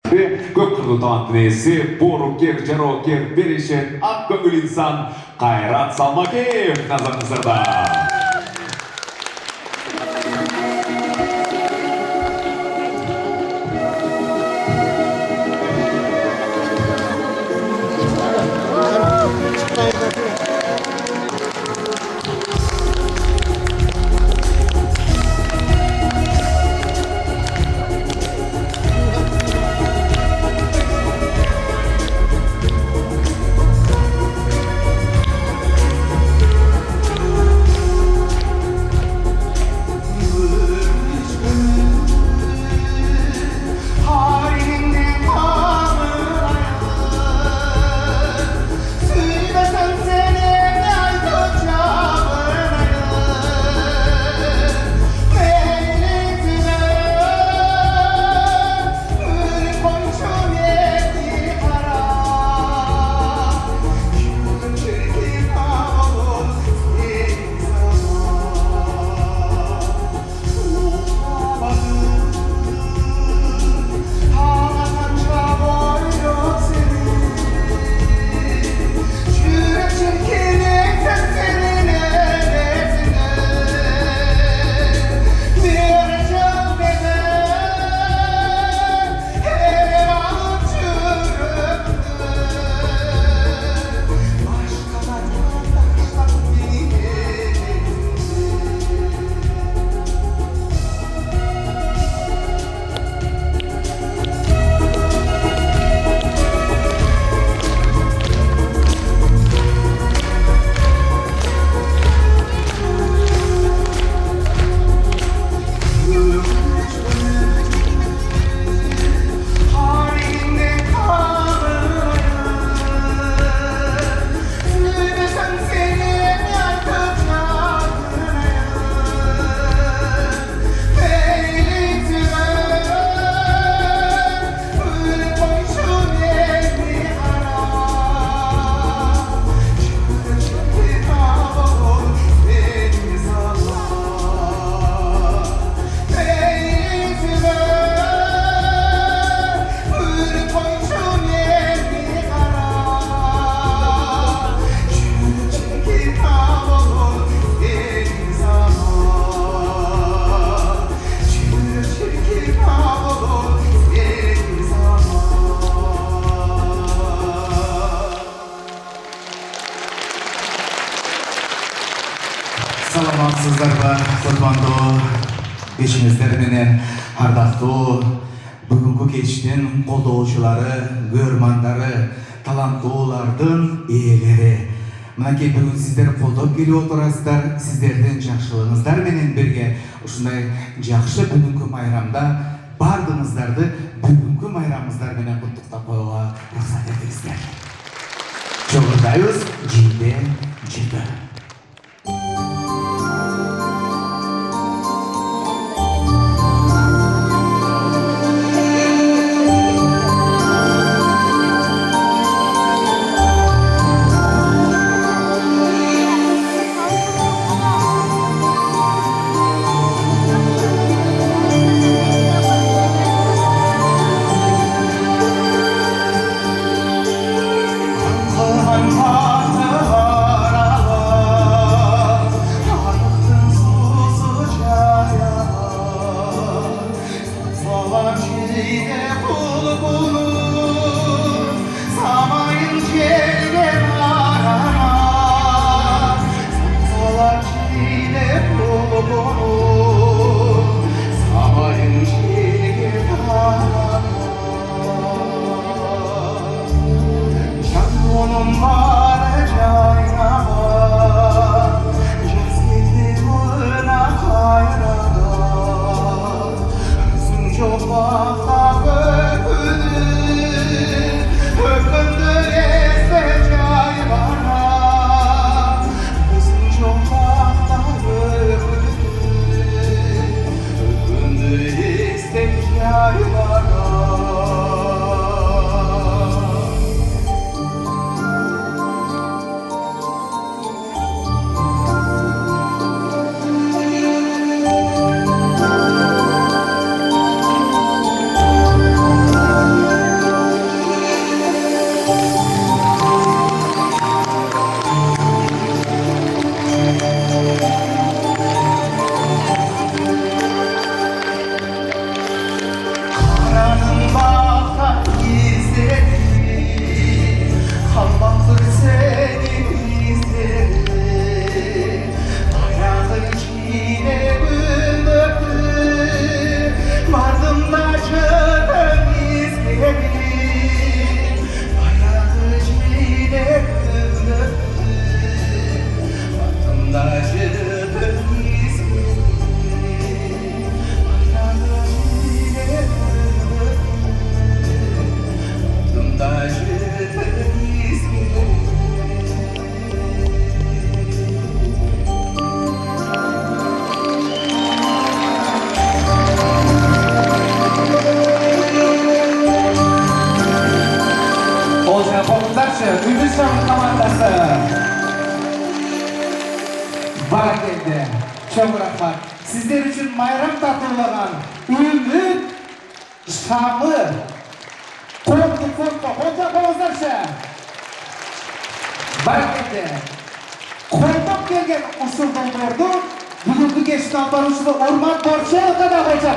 Köprülü tanıtınesi, Boruker, Ceroker, Berişen, Akgönül insan, Kayrat Salmakev nazarınızda. Саламатсыздарбы, курмандуу бешиңиздер менен ардактуу бүгүнкү кечтин колдоочулары, көрмандары, таланттуулардын ээлери. Мынакей бүгүн сиздер колдоп келип отурасыздар, сиздердин жакшылыгыңыздар менен бирге ушундай жакшы бүгүнкү майрамда бардыгыңыздарды бүгүнкү майрамыңыздар менен куттуктап коюуга уруксат этиңиздер. Чогулдайбыз, жийде жыты. Hãy subscribe cho kênh Ghiền Mì Gõ để không bỏ lỡ Şam komandası. Barakende. Çok rahmat. Sizler için bayram tatlılagan Ümit Şam'ı Korktu Hoca Bozarşa. Barakende. Koltuk gelgen usuldan doğru. Bugünkü geçti albarışlı Orman Borçalı'da da hoca